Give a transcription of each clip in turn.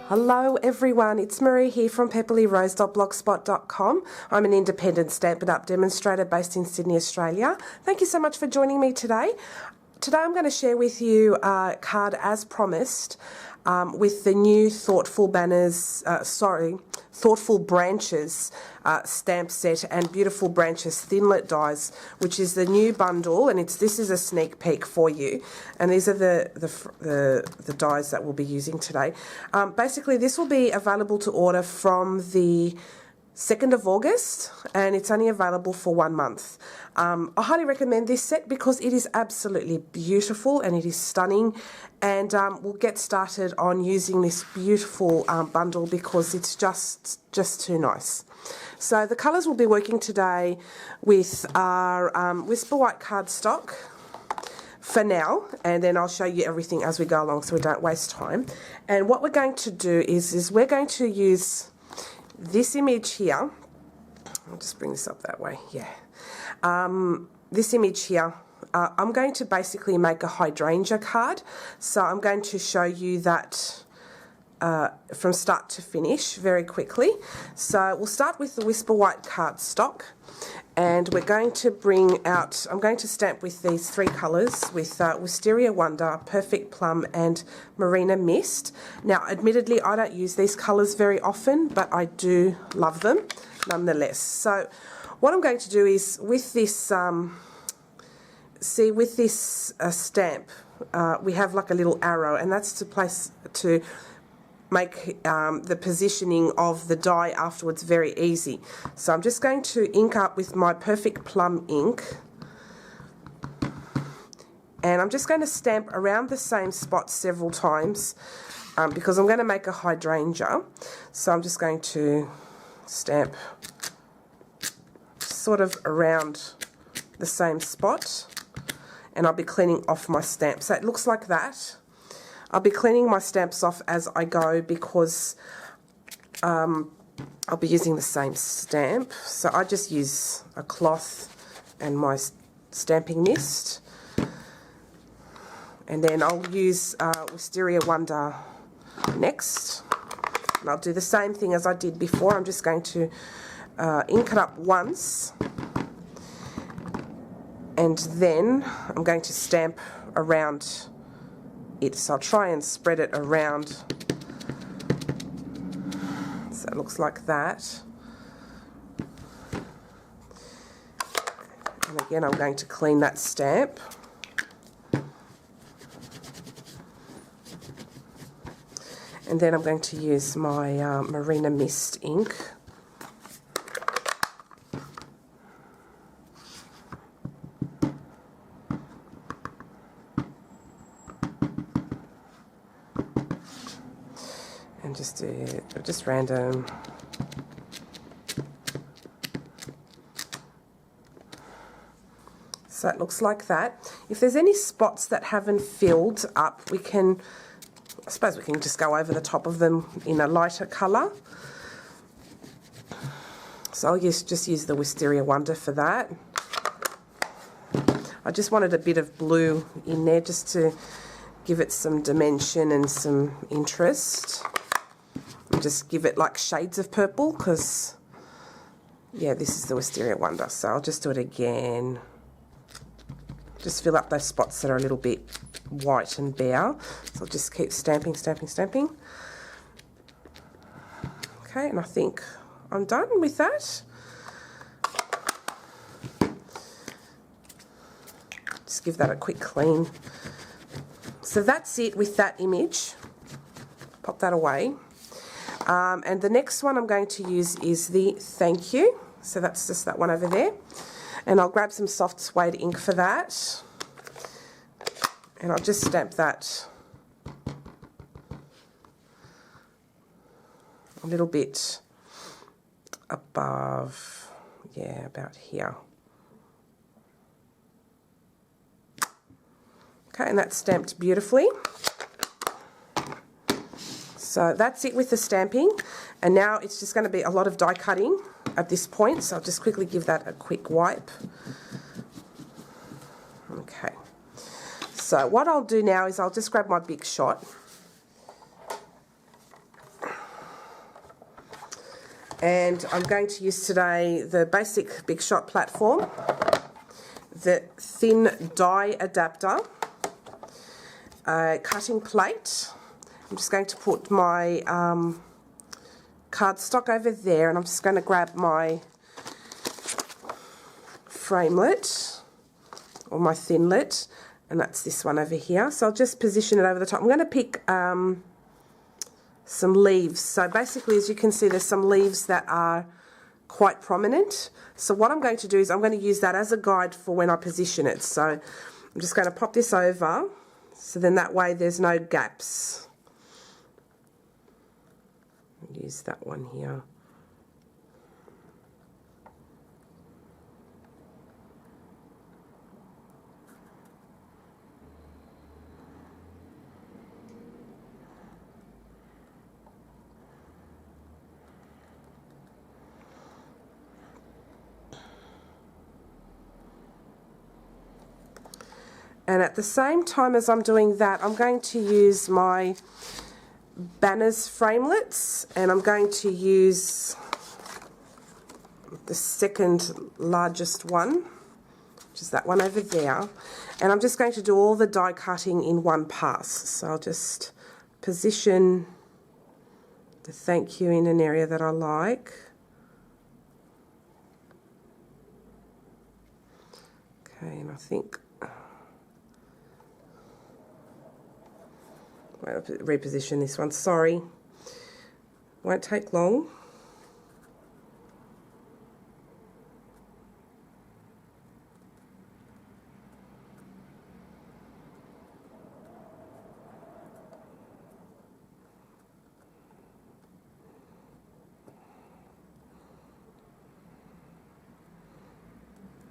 Hello everyone, it's Marie here from pepperlyrose.blogspot.com. I'm an independent Stampin' Up demonstrator based in Sydney, Australia. Thank you so much for joining me today. Today I'm going to share with you a card as promised with the new Thoughtful Branches stamp set and Beautiful Branches Thinlet dies, which is the new bundle, and this is a sneak peek for you. And these are the dies that we'll be using today. Basically, this will be available to order from the 2nd of August, and it's only available for 1 month. I highly recommend this set because it is absolutely beautiful and it is stunning, and we'll get started on using this beautiful bundle because it's just too nice. So the colours we'll be working today with are Whisper White cardstock for now, and then I'll show you everything as we go along so we don't waste time. And what we're going to do is we're going to use this image here. I'll just bring this up that way, yeah. This image here, I'm going to basically make a hydrangea card. So I'm going to show you that from start to finish very quickly. So we'll start with the Whisper White cardstock, and we're going to bring out, I'm going to stamp with these 3 colours, with Wisteria Wonder, Perfect Plum and Marina Mist. Now admittedly I don't use these colours very often, but I do love them nonetheless. So what I'm going to do is with this, stamp, we have like a little arrow, and that's to make the positioning of the die afterwards very easy. So I'm just going to ink up with my Perfect Plum ink, and I'm just going to stamp around the same spot several times because I'm going to make a hydrangea. So I'm just going to stamp sort of around the same spot, and I'll be cleaning off my stamp. So it looks like that. I'll be cleaning my stamps off as I go because I'll be using the same stamp. So I just use a cloth and my stamping mist, and then I'll use Wisteria Wonder next, and I'll do the same thing as I did before. I'm just going to ink it up once, and then I'm going to stamp around it. So I'll try and spread it around so it looks like that. And again, I'm going to clean that stamp. And then I'm going to use my Marina Mist ink. And just do just random. So it looks like that. If there's any spots that haven't filled up, I suppose we can just go over the top of them in a lighter colour. So I'll just use the Wisteria Wonder for that. I just wanted a bit of blue in there just to give it some dimension and some interest. And just give it like shades of purple, because yeah, this is the Wisteria Wonder. So I'll just do it again. Just fill up those spots that are a little bit white and bare. So I'll just keep stamping, stamping, stamping. Okay, and I think I'm done with that. Just give that a quick clean. So that's it with that image. Pop that away. And the next one I'm going to use is the Thank You. So that's just that one over there. And I'll grab some soft suede ink for that. And I'll just stamp that a little bit above, yeah, about here. Okay, and that's stamped beautifully. So that's it with the stamping, and now it's just going to be a lot of die cutting at this point, so I'll just quickly give that a quick wipe. Okay, so what I'll do now is I'll just grab my big shot And I'm going to use today the basic Big Shot platform, the thin die adapter, a cutting plate. I'm just going to put my cardstock over there, and I'm just going to grab my framelit or my thinlet, and that's this one over here. So I'll just position it over the top. I'm going to pick some leaves. So basically, as you can see, there's some leaves that are quite prominent. So what I'm going to do is I'm going to use that as a guide for when I position it. So I'm just going to pop this over, so then that way there's no gaps. Use that one here. And at the same time as I'm doing that, I'm going to use my banners framelits, and I'm going to use the second largest one, which is that one over there. And I'm just going to do all the die cutting in one pass. So I'll just position the thank you in an area that I like. Okay, and I think I'll reposition this one, sorry. Won't take long.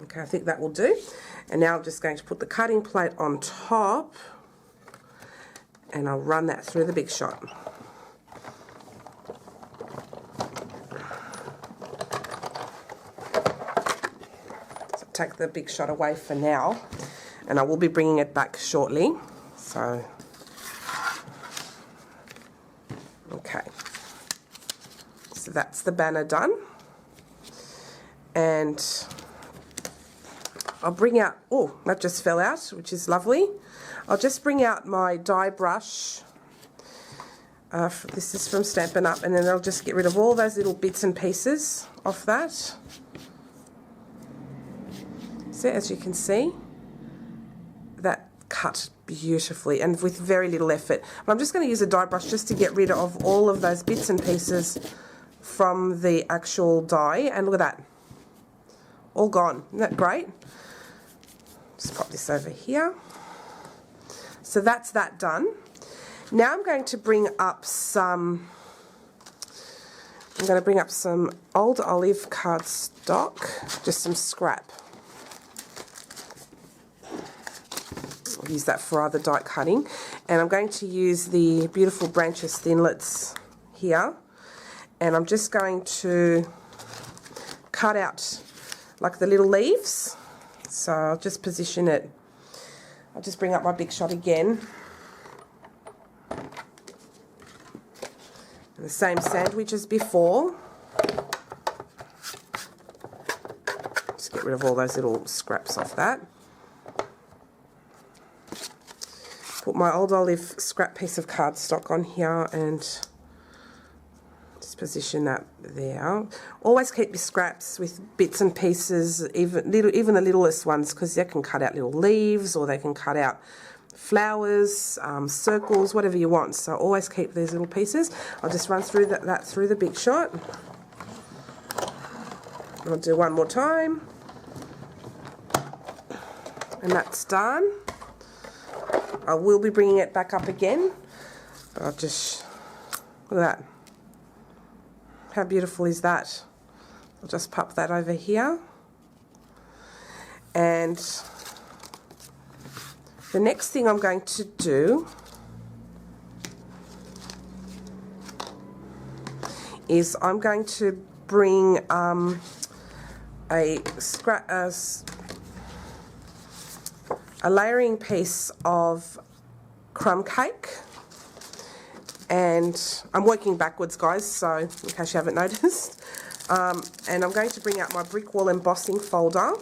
Okay, I think that will do. And now I'm just going to put the cutting plate on top, and I'll run that through the Big Shot. So take the Big Shot away for now, and I will be bringing it back shortly. So, okay. So that's the banner done. And I'll bring out, oh, that just fell out, which is lovely. I'll just bring out my die brush. This is from Stampin' Up, and then I'll just get rid of all those little bits and pieces off that. So as you can see, that cut beautifully and with very little effort. But I'm just going to use a die brush just to get rid of all of those bits and pieces from the actual die. And look at that, all gone. Isn't that great? Just pop this over here. So that's that done. Now I'm going to bring up some old olive cardstock, just some scrap. I'll use that for other die cutting. And I'm going to use the beautiful branches thinlets here. And I'm just going to cut out like the little leaves. So I'll just position it. I'll just bring up my Big Shot again. And the same sandwich as before. Just get rid of all those little scraps off that. Put my old olive scrap piece of cardstock on here and just position that there. Always keep your scraps with bits and pieces, even the littlest ones, because they can cut out little leaves or they can cut out flowers, circles, whatever you want. So always keep these little pieces. I'll just run through that through the Big Shot. I'll do one more time. And that's done. I will be bringing it back up again. I'll just, look at that. How beautiful is that? I'll just pop that over here. And the next thing I'm going to do is I'm going to bring a layering piece of crumb cake. And I'm working backwards, guys, so in case you haven't noticed. And I'm going to bring out my brick wall embossing folder.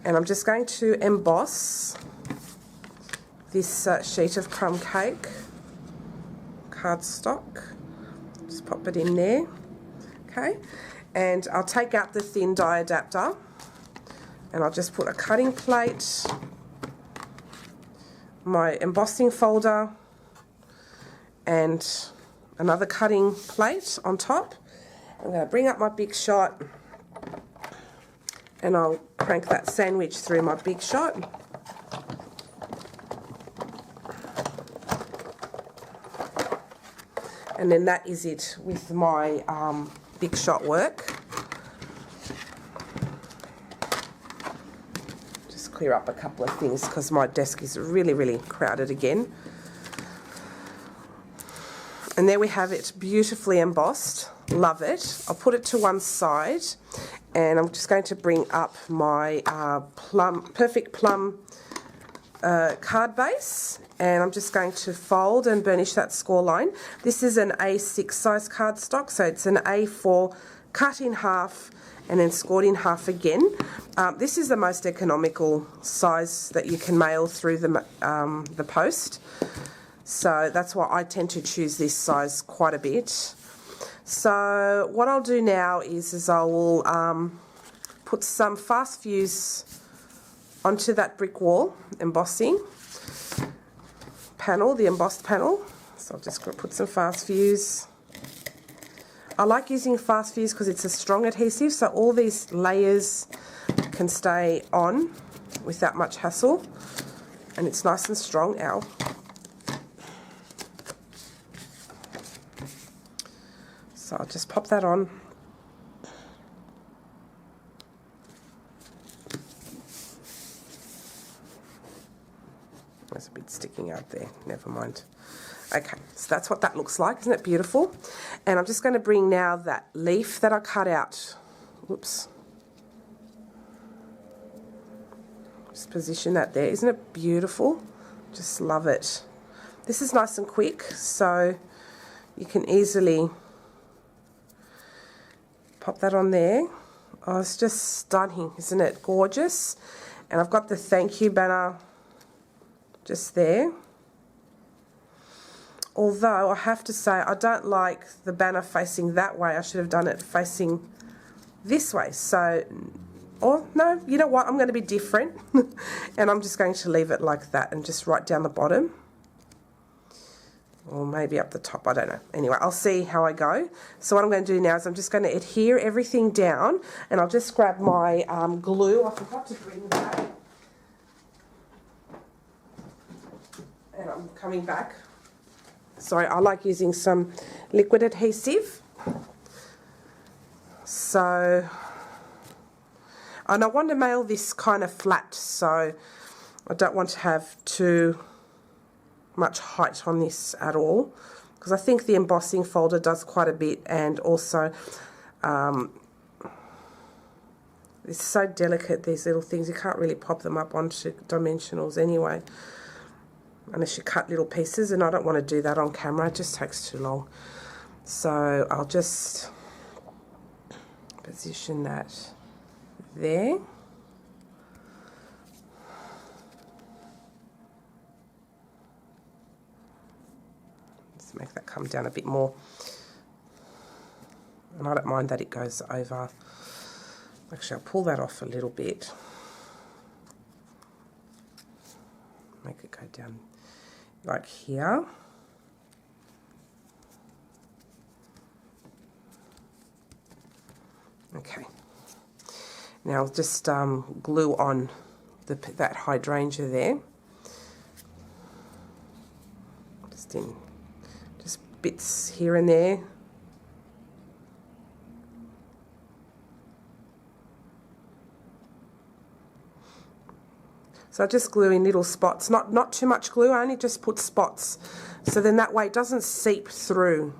And I'm just going to emboss this sheet of crumb cake cardstock. Just pop it in there. Okay. And I'll take out the thin die adapter. And I'll just put a cutting plate, my embossing folder, and another cutting plate on top. I'm going to bring up my Big Shot, and I'll crank that sandwich through my Big Shot. And then that is it with my Big Shot work. Clear up a couple of things because my desk is really crowded again. And there we have it, beautifully embossed. Love it. I'll put it to one side, and I'm just going to bring up my perfect plum card base, and I'm just going to fold and burnish that score line. This is an A6 size cardstock, so it's an A4 cut in half and then scored in half again. This is the most economical size that you can mail through the post. So that's why I tend to choose this size quite a bit. So what I'll do now is I will put some fast fuse onto that brick wall embossing panel, the embossed panel. So I'll just put some fast fuse. I like using fast fuse because it's a strong adhesive, so all these layers can stay on without much hassle, and it's nice and strong. Ow. So I'll just pop that on. There's a bit sticking out there, never mind. Okay, so that's what that looks like. Isn't it beautiful? And I'm just going to bring now that leaf that I cut out. Whoops. Just position that there. Isn't it beautiful? Just love it. This is nice and quick, so you can easily pop that on there. Oh, it's just stunning, isn't it? Gorgeous. And I've got the thank you banner just there. Although I have to say I don't like the banner facing that way. I should have done it facing this way. So, or no, you know what? I'm going to be different. And I'm just going to leave it like that and just right down the bottom. Or maybe up the top, I don't know. Anyway, I'll see how I go. So what I'm going to do now is I'm just going to adhere everything down, and I'll just grab my glue. I forgot to bring that. And I'm coming back. Sorry, I like using some liquid adhesive. So, and I want to mail this kind of flat, so I don't want to have too much height on this at all, because I think the embossing folder does quite a bit, and also it's so delicate, these little things, you can't really pop them up onto dimensionals anyway, unless you cut little pieces, and I don't want to do that on camera, it just takes too long. So I'll just position that there. Just make that come down a bit more. And I don't mind that it goes over. Actually, I'll pull that off a little bit. Make it go down like here. Okay. Now I'll just glue on that hydrangea there. Just bits here and there. So I just glue in little spots, not too much glue, I only just put spots. So then that way it doesn't seep through.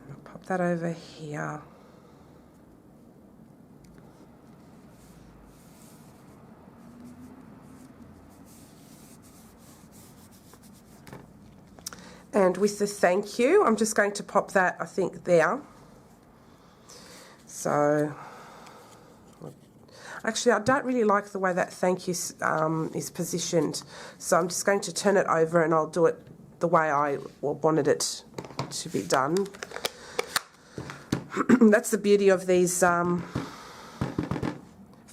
I'll pop that over here. . And with the thank you, I'm just going to pop that, I think, there. So, actually, I don't really like the way that thank you is positioned. So I'm just going to turn it over and I'll do it the way I wanted it to be done. That's the beauty of these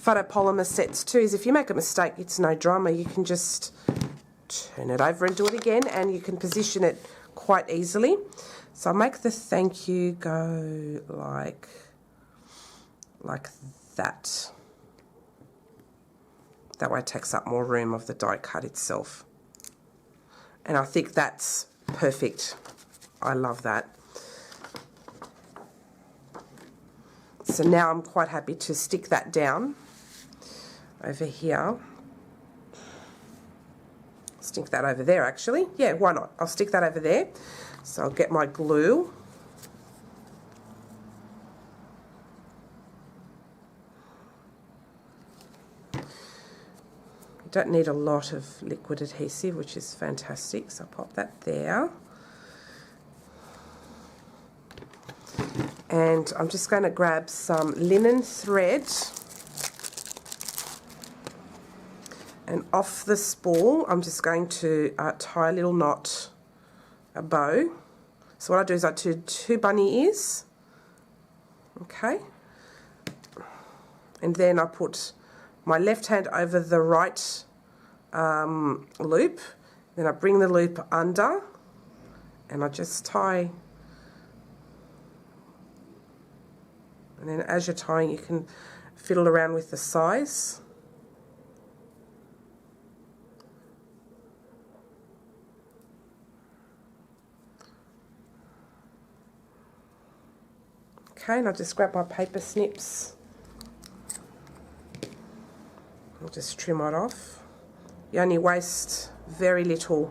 photopolymer sets too, is if you make a mistake, it's no drama. You can just turn it over and do it again, and you can position it quite easily. So I'll make the thank you go like that. That way it takes up more room of the die cut itself. And I think that's perfect. I love that. So now I'm quite happy to stick that down over here. Stick that over there actually. Yeah, why not? I'll stick that over there. So I'll get my glue. You don't need a lot of liquid adhesive, which is fantastic. So I'll pop that there. And I'm just going to grab some linen thread, and off the spool I'm just going to tie a little knot, a bow. So what I do is I do 2 bunny ears, okay, and then I put my left hand over the right loop, then I bring the loop under and I just tie. And then as you're tying, you can fiddle around with the size. Okay, and I'll just grab my paper snips. I'll just trim it off. You only waste very little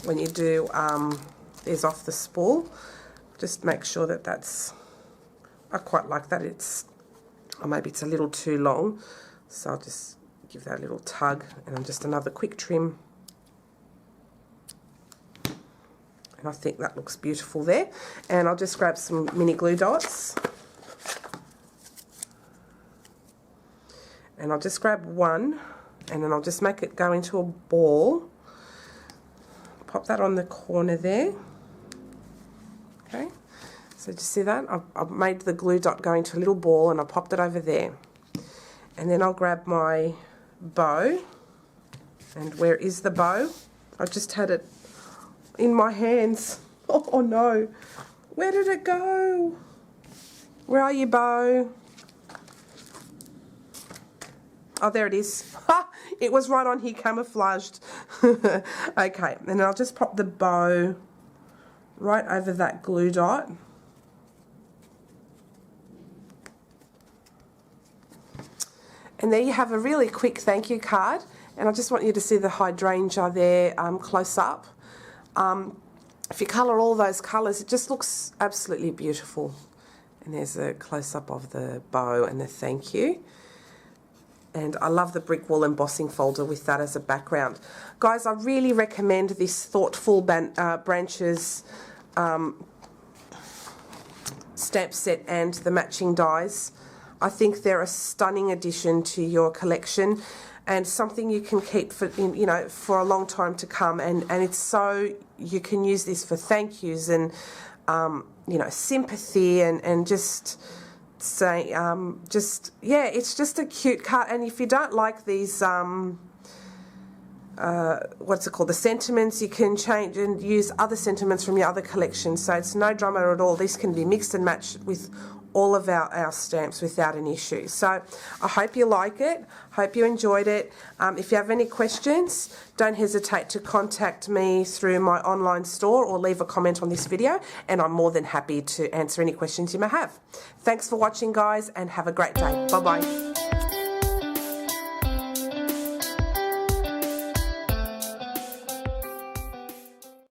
when you do these off the spool. Just make sure that that's, I quite like that, or maybe it's a little too long, so I'll just give that a little tug and just another quick trim. And I think that looks beautiful there. And I'll just grab some mini glue dots. And I'll just grab one, and then I'll just make it go into a ball. Pop that on the corner there. Okay. So just see that? I've made the glue dot go into a little ball and I popped it over there. And then I'll grab my bow. And where is the bow? I just had it in my hands. Oh no. Where did it go? Where are you, bow? Oh, there it is. Ha! It was right on here, camouflaged. Okay, and then I'll just pop the bow right over that glue dot. And there you have a really quick thank you card. And I just want you to see the hydrangea there close up. If you colour all those colours, it just looks absolutely beautiful. And there's a close-up of the bow and the thank you. And I love the brick wall embossing folder with that as a background. Guys, I really recommend this Thoughtful Branches stamp set and the matching dies. I think they're a stunning addition to your collection and something you can keep for, you know, for a long time to come. And it's so, you can use this for thank yous and, you know, sympathy and just say, yeah, it's just a cute card. And if you don't like these, what's it called, the sentiments, you can change and use other sentiments from your other collections. So it's no drama at all. These can be mixed and matched with all of our stamps without an issue. So I hope you like it. Hope you enjoyed it. If you have any questions, don't hesitate to contact me through my online store or leave a comment on this video, and I'm more than happy to answer any questions you may have. Thanks for watching, guys, and have a great day. Bye-bye.